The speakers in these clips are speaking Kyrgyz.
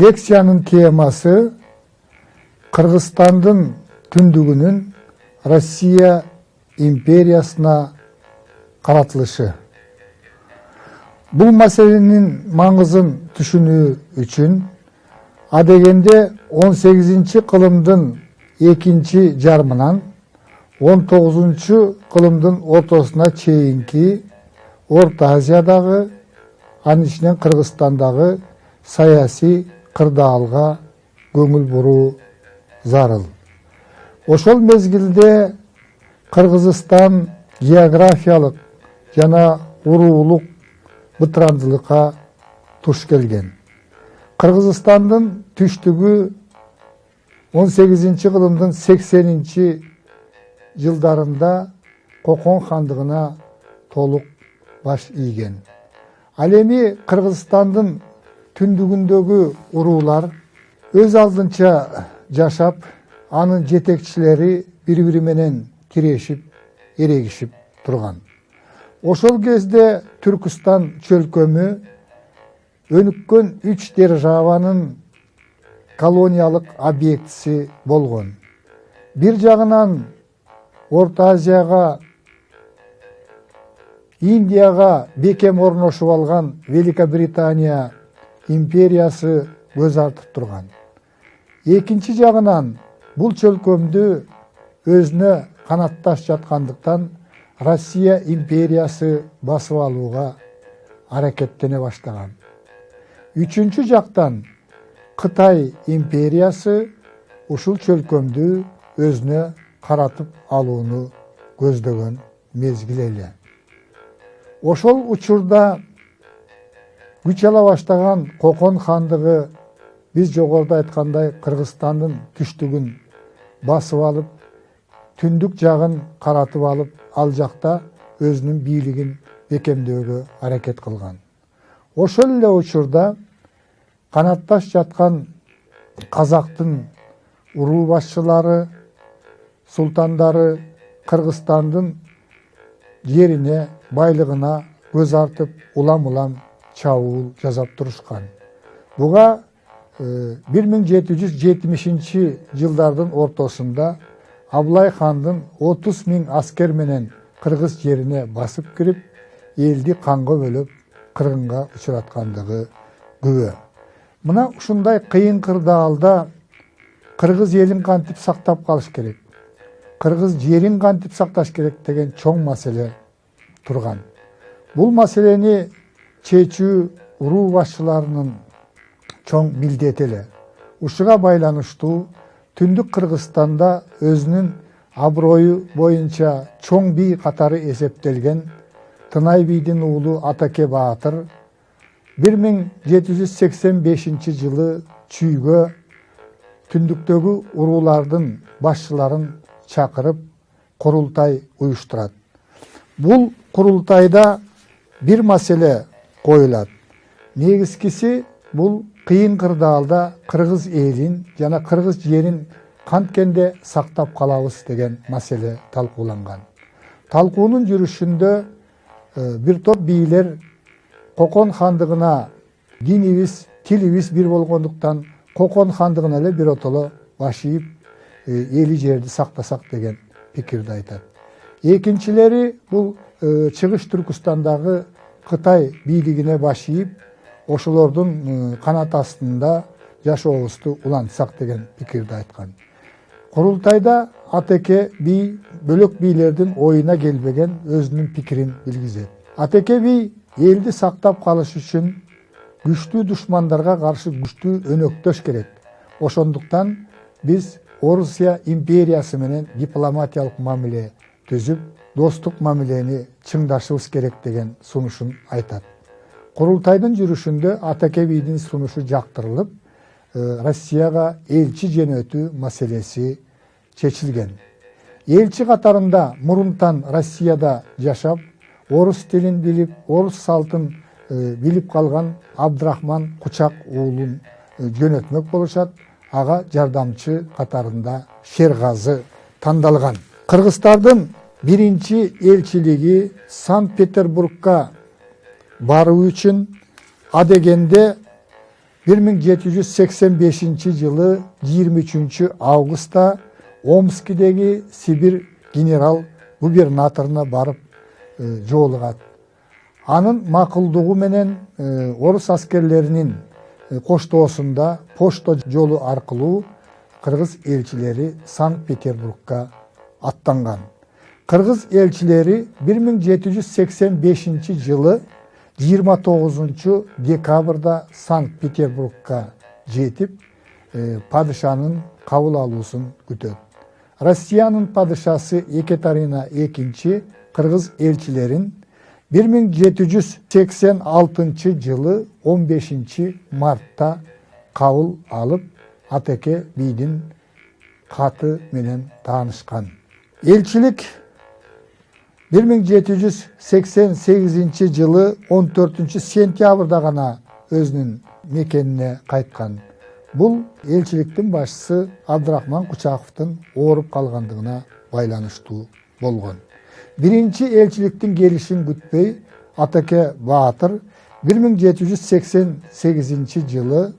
Лекциянın teması Kırgızstandın tündügünün Россия imperiyasına qaratılışı. Bu meselenin mаңызын түшүнүү үчүн адегенде 18-кылымдын экинчи жарымынан 19-кылымдын ортосуна чейинки Орта Азиядагы, анын ичинен Кыргызстандагы саясий кырдаалга көңүл буруу зарыл. Ошол мезгилде Кыргызстан географиялык жана уруулук бытырандылыкка туш келген. Кыргызстандын түштүгү 18-кылымдын 80-жылдарында Кокон хандыгына толук баш ийген. Ал эми Кыргызстандын түндүгүндөгү уруулар өз алдынча жашап, анын жетекчилери бири-бири менен тирешип, эрегишип турган. Ошол кезде Түркістан чөлкөмү өнүккөн 3 державанын колониялык объектиси болгон. Бир жагынан Орта Азияга, Индияга бекем орношуп алган Великобритания империясы көз артып турган. Экинчи жагынан бул чөлкөмдү өзүнө канатташ жаткандыктан Россия империясы басып алууга аракеттене баштаган. Үчүнчү жактан Кытай империясы ушул чөлкөмдү өзүнө каратып алууну көздөгөн мезгил эле. Ошол учурда күч ала баштаган Кокон хандыгы биз жогоруда айткандай Кыргызстандын түштүгүн басып алып, түндүк жагын каратып алып, ал жакта өзүнүн бийлигин бекемдөөгө аракет кылган. Ошол эле учурда канатташ жаткан казактын уруу башчылары, султандары Кыргызстандын жерине, байлыгына көз артып, улам-улам чабуул жасап турушкан. Буга 1770-жылдардын ортосунда Абылай хандын 30 000 аскер менен Кыргыз жерине басып кирип, элди канга бөлөп, кыргынга учураткандыгы күбө. Мына ушундай кыйын кырдаалда Кыргыз элин кантип сактап калыш керек, Кыргыз жерин кантип сакташ керек деген чоң маселе турган. Бул маселени чечүү уруу башчыларынын чоң милдети эле. Ушуга байланыштуу Түндүк Кыргызстанда өзүнүн аброю боюнча чоң бий катары эсептелген Тынай бийдин уулу Атаке Баатыр 1785-жылы чүйгө түндүктөгү уруулардын башчыларын чакырып курултай уюштурат. Бул курултайда бир маселе коюлат. Негизгиси бул кыйын кырдаалда Кыргыз элин жана Кыргыз жерин канткенде сактап калабыз деген маселе талкууланган. Талкуунун жүрүшүндө бир топ бийлер Кокон хандыгына динибиз, тилибиз бир болгондуктан Кокон хандыгына эле биротоло баш ийип, эли жерди сактасак деген пикирди айтат. Экинчилери бул Чыгыш Түркістандагы Кытай бийлигине баш ийип, ошолордун канат астында жашообузду улантсак деген пикирди айткан. Курултайда Атеке бий бөлөк бийлердин оюна келбеген өзүнүн пикирин билгизет. Атеке бий элди сактап калыш үчүн күчтүү душмандарга каршы күчтүү өнөктөш керек. Ошондуктан биз Орусия империясы менен дипломатиялык мамиле түзүп, достук мамилени чыңдашыбыз керек деген сунушун айтат. Курултайдын жүрүшүндө Атаке бийдин сунушу жактырылып, Россияга элчи жөнөтүү маселеси чечилген. Элчи катарында мурунтан Россияда жашап, орус тилин билип, орус салтын билип калган Абдрахман Кучак уулун жөнөтмөк болушат. Ага жардамчы катарында Шергазы тандалган. Кыргыздардын биринчи элчилиги Санкт-Петербургка баруу үчүн адегенде 1785 жылы 23 августта Омскидеги Сибир генерал губернаторуна барып жолугат. Анын макулдугу менен орус аскерлеринин коштоосунда почта жолу аркылуу кыргыз элчилери Санкт-Петербургка аттанган. Кыргыз элчилери 1785 жылы 29 декабрда Санкт-Петербургка жетип, падышанын кабыл алуусун күтөт. Россиянын падышасы Екатерина II кыргыз элчилерин 1786 жылы 15 мартта кабыл алып, Атеке бийдин каты менен таанышкан. Элчилик 1788 жылы 14 сентябрда гана өзүнүн мекенине кайткан. Бул элчиликтин башчысы Абдрахман Кучаковдун ооруп калгандыгына байланыштуу болгон. Биринчи элчиликтин келишин күтпөй Атеке Баатыр 1788 жылы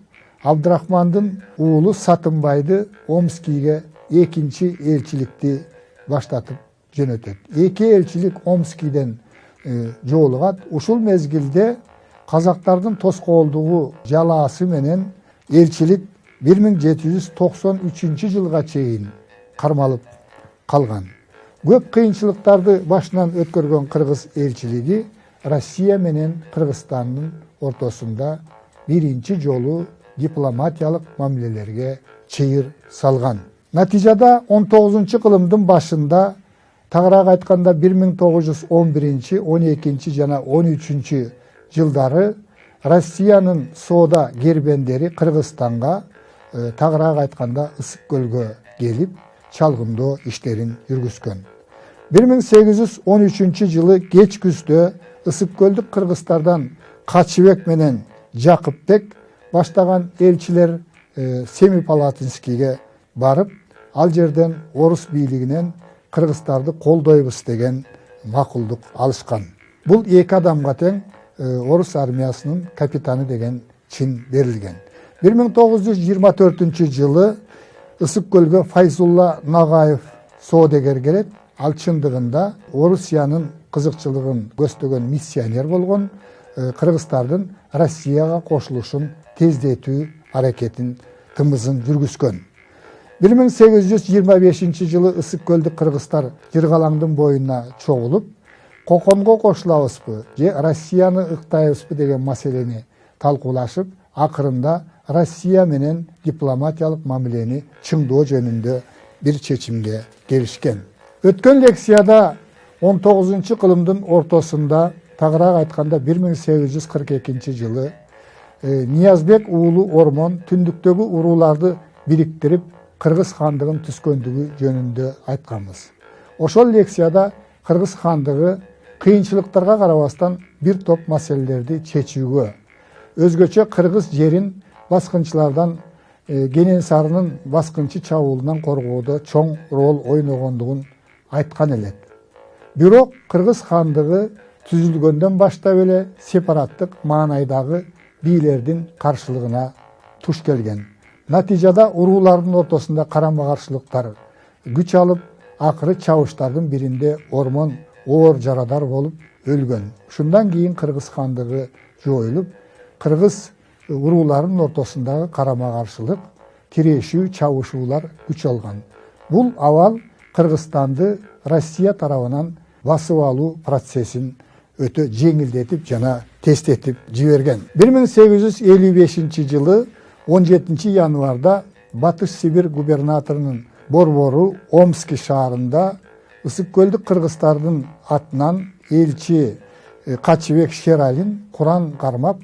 Абдрахмандын уулу Сатымбайды Омскийге экинчи элчиликти баштатып жөнөтөт. Эки элчилик Омскийден жолугат. Ушул мезгилде казактардын тоскоолдугу жалаасы менен элчилик 1793 жылга чейин кармалып калган. Көп кыйынчылыктарды башынан өткөргөн кыргыз элчилиги Россия менен Кыргызстандын ортосунда биринчи жолу дипломатиялык мамилелерге чыйыр салган. Натыйжада 19-кылымдын башында, тагыраак айтканда 1911, 12 жана 13 жылдары Россиянын соода кербендери Кыргызстанга, тагыраак айтканда Ысык көлгө келип, чалгындоо иштерин жүргүзгөн. 1813 жылы кеч күздө Ысык көлдүк кыргыздардан Качыбек менен Жакыпбек баштаган элчилер Семипалатинскийге барып, ал жерден орус бийлигинен кыргыздарды колдойбуз деген макулдук алышкан. Бул эки адамга тең орус армиясынын капитаны деген чин берилген. 1924 жылы Ысык көлгө Файзулла Нагаев соодегер келет. Ал чындыгында Орусиянын кызыкчылыгын көстөгөн миссионер болгон, кыргыздардын Россияга кошулушун тездетүү аракетин тымызын жүргүзгөн. 1825 жылы Ысык көлдүк кыргыздар Жыргалаңдын боюна чогулуп, Коконго кошулабызбы же Россияны ыктайбызбы деген маселени талкуулашып, акырында Россия менен дипломатиялык мамилени чыңдоо жөнүндө бир чечимге келишкен. Өткөн лекцияда 19-кылымдын ортосунда, тагыраак айтканда 1842 жылы Ниязбек уулу Ормон түндүктөгү урууларды бириктирип Кыргыз хандыгын түзгөндүгү жөнүндө айтканбыз. Ошол лекцияда Кыргыз хандыгы кыйынчылыктарга карабастан бир топ маселелерди чечүүгө, өзгөчө кыргыз жерин баскынчылардан, Кененсарынын баскынчы чабуулунан коргоодо чоң роль ойногондугун айткан элек. Бирок Кыргыз хандыгы түзүлгөндөн баштап эле сепараттык маанайдагы бийлердин каршылыгына туш келген. Натыйжада уруулардын ортосунда карама-каршылыктар күч алып, акыры чабыштардын биринде Ормон оор жарадар болуп өлгөн. Ушундан кийин Кыргыз хандыгы жоюлуп, кыргыз уруулардын ортосундагы карама-каршылык, тирешүү, чабышуулар күч алган. Бул абал Кыргызстанды Россия тарабынан басып алуу процессин өтө жеңилдетип жана тестетип жиберген. 1855 жылы 17 январда Батыш Сибир губернаторунун борбору Омский шаарында Ысык көлдүк кыргыздардын атынан элчи Качыбек Шералин Куран кармап,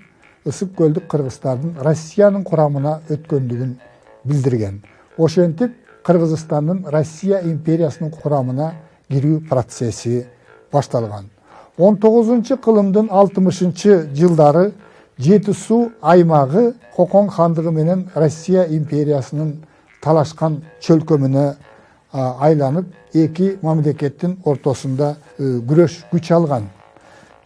Ысык көлдүк кыргыздардын Россиянын курамына өткөндүгүн билдирген. Ошентип Кыргызстандын Россия империясынын курамына кирүү процесси башталган. 19-кылымдын 60 жылдары Жети суу аймагы Кокон хандыгы менен Россия империясынын талашкан чөлкөмүнө айланып, эки мамлекеттин ортосунда күрөш күч алган.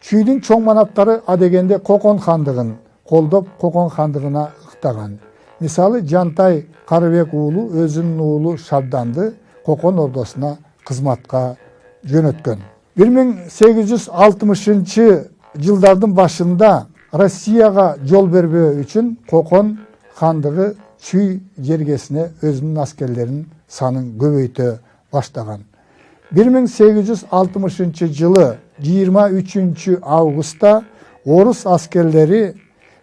Чүйдүн чоң манаптары адегенде Кокон хандыгын колдоп, Кокон хандыгына уктаган. Мисалы Жантай Карыбек уулу өзүнүн уулу Шабданды Кокон ордосуна кызматка жөнөткөн. 1860 жылдардын башында Россияга жол бербөө үчүн Кокон хандыгы Чүй жергесине өзүнүн аскерлеринин санын көбөйтө баштаган. 1860 жылы 23 августта орус аскерлери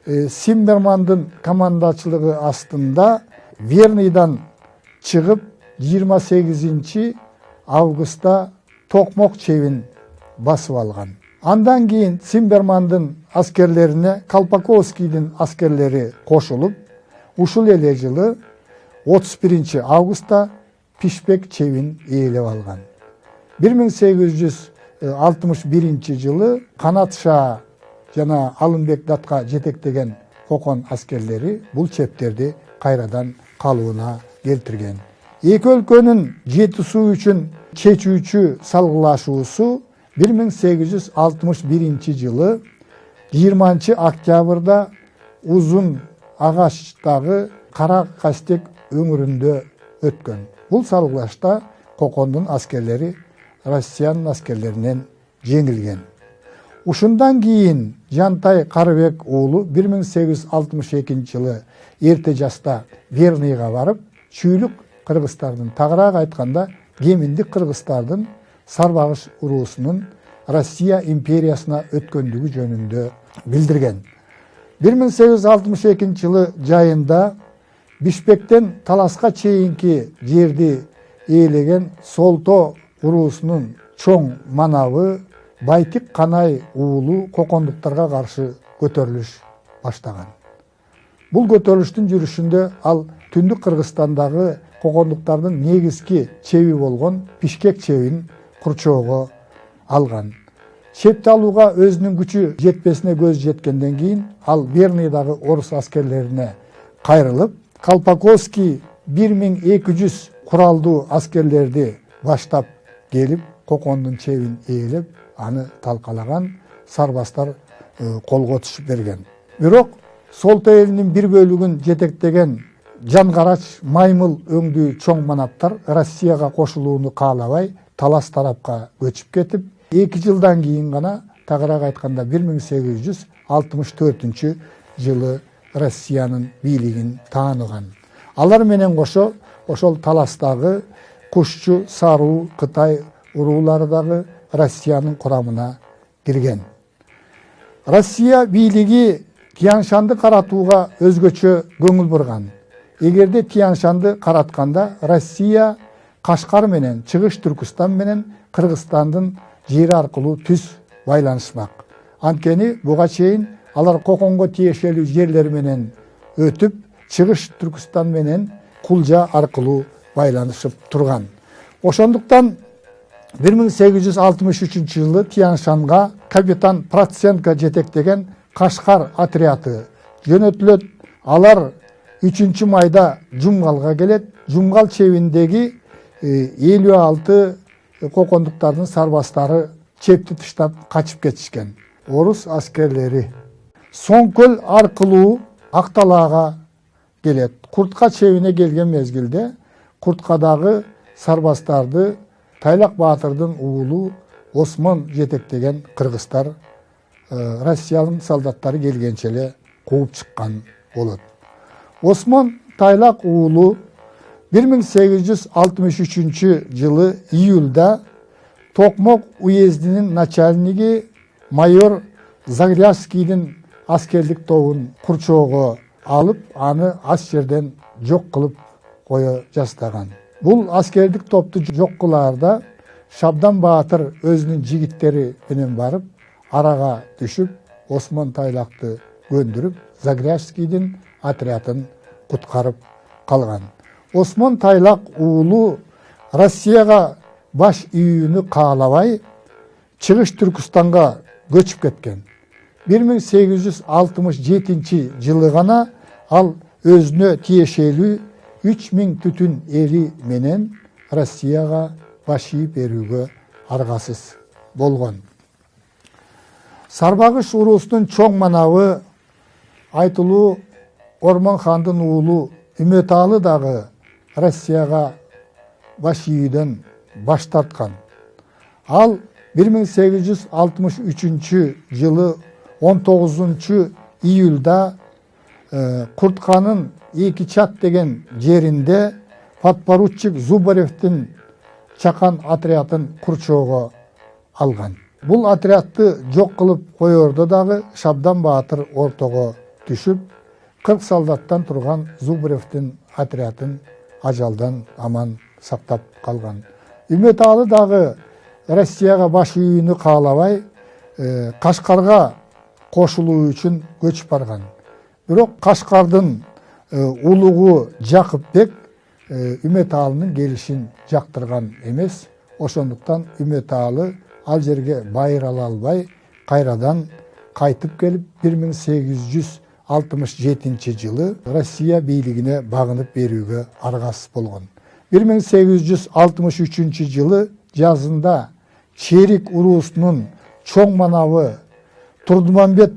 Симбермандын командачылыгы астында Верныйдан чыгып 28 августта Токмок чебин басып алган. Андан кийин Симбермандын аскерлерине Колпаковскийдин аскерлери кошулуп, ушул эле жылы 31 августта Пишпек чебин ээлеп алган. 1861 жылы Канат Шаа жана Алымбек Датка жетектеген Кокон аскерлери бул чептерди кайрадан калыбына келтирген. Эки өлкөнүн жетишүү үчүн чечүүчү салгылашуусу 1861 жылы 20 октябрда Узун Агачтагы Кара Кастек өңүрүндө өткөн. Бул салгылашта Кокондун аскерлери Россиянын аскерлеринен жеңилген. Ушундан кийин Жантай Карыбек уулу 1862 жылы эрте жаста Верныйга барып, чүйлүк кыргыздардын, тагыраак айтканда Геминдик кыргыздардын Сарбагыш уруусунун Россия империясына өткөндүгү жөнүндө билдирген. 1862 жылы жайында Бишпектен Таласка чейинки жерди ээлеген Солто уруусунун чоң манабы Байтик Канай уулу Кокондуктарга каршы көтөрүлүш баштаган. Бул көтөрүлүштүн жүрүшүндө ал Түндүк Кыргызстандагы Кокондуктардын негизги чеби болгон Пишкек чебин курчоого алган. Чепти алууга өзүнүн күчү жетпесине көз жеткенден кийин ал Верныйдагы орус аскерлерине кайрылып, Колпаковский 1200 куралдуу аскерлерди баштап келип, Кокондун чебин ээлеп, аны талкалаган, сарбаздар колго түшүп берген. Бирок Солто элинин бир бөлүгүн жетектеген Жангарач Маймыл өңдүү чоң манаптар Россияга кошулууну каалабай, Талас тарапка көчүп кетип, 2 жылдан кийин гана, тагыраак айтканда 1864 жылы Россиянын бийлигин тааныган. Алар менен кошо ошол Таластагы Кушчу, Саруу, Кытай уруулары дагы Россиянын курамына кирген. Россия бийлиги Тянь-Шанды каратууга өзгөчө көңүл бурган. Эгерде Тянь-Шанды каратканда Россия Кашкар менен, Чыгыш Түркүстан менен Кыргызстандын жери аркылуу түз байланышмак. Анткени буга чейин алар Коконго тиешелүү жерлер менен өтүп, Чыгыш Түркүстан менен Кулжа аркылуу байланышып турган. Ошондуктан 1863 жылы Тянь-Шанга капитан Проценко жетектеген Кашкар отряды жөнөтүлөт. Алар 3 майда Жумгалга келет. Жумгал чебиндеги 56 Кокондуктардын сарбаздары чепти тыштап качып кетишкен. Орус аскерлери Соңкөл аркылуу Акталаага келет. Куртка чебине келген мезгилде Курткадагы сарбаздарды Тайлак Баатырдын уулу Осмон жетектеген кыргыздар Россиянын солдаттары келгенче эле кууп чыккан болот. Осмон Тайлак уулу 1863 жылы июлда Токмок уездинин начальниги майор Загряжскийдин аскерлик тобун курчоого алып, аны аз жерден жок кылып кое жаздаган. Бул аскерлик топту жок кылаарда Шабдан Баатыр өзүнүн жигиттери менен барып, арага түшүп, Осмон Тайлакты көндүрүп, Загряжскийдин отрядын куткарып калган. Осмон Тайлак уулу Россияга баш ийүүнү каалабай, Чыгыш Түркүстанга көчүп кеткен. 1867 жылы гана ал өзүнө тиешелүү 3000 түтүн эли менен Россияга баш ийип берүүгө аргасыз болгон. Сарбагыш уруусунун чоң манабы айтылуу Ormonхандын уулу Үмөталы дагы Россияга баш ийүүдөн баш тарткан. Ал 1863 жылы 19 июлда Куртканын Эки Чат деген жеринде подпоручик Зубаревдин чакан отрядын курчоого алган. Бул отрядты жок кылып коердо дагы Шабдан Баатыр ортого түшүп, 40 солдаттан турган Зубаревдин отрядын ажалдан аман сактап калган. Үмөталы дагы Россияга баш ийүүнү каалабай, Кашкарга кошулуу үчүн көчүп барган. Бирок Кашкардын улугу Жакыпбек Үмөталынын келишин жактырган эмес. Ошондуктан Үмөталы ал жерге байыр ала албай, кайрадан кайтып келип 1867 жылы Россия бийлигине багынып берүүгө аргасыз болгон. 1863 жылы жазында Черик уруусунун чоң манабы Турдуманбет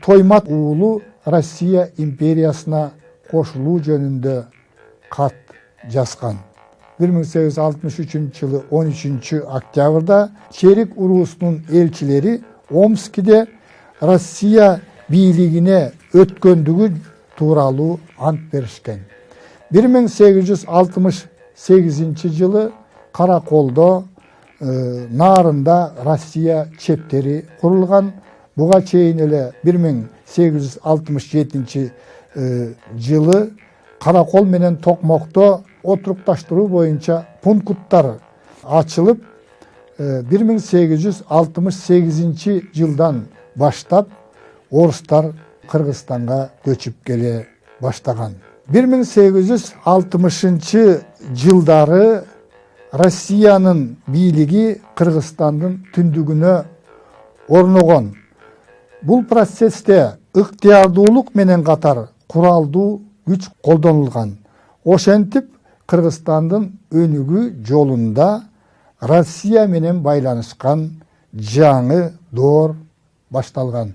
Тоймат уулу Россия империясына кошулуу жөнүндө кат жазган. 1863 жылы 13 октябрда Черик уруусунун элчилери Омскиде Россия бийлигине өткөндүгү тууралуу ант беришкен. 1868 жылы Караколдо Нарында Россия чептери курулган. Буга чейин эле 1867 жылы Каракол менен Токмокто отурукташтыруу боюнча пункттар ачылып, 1868 жылдан баштап орустар Кыргызстанга көчүп келе баштаган. 1860 жылдары Россиянын бийлиги Кыргызстандын түндүгүнө орногон. Бул процессте ыктыярдуулук менен катар куралдуу күч колдонулган. Ошентип Кыргызстандын өнүгүү жолунда Россия менен байланышкан жаңы доор башталган.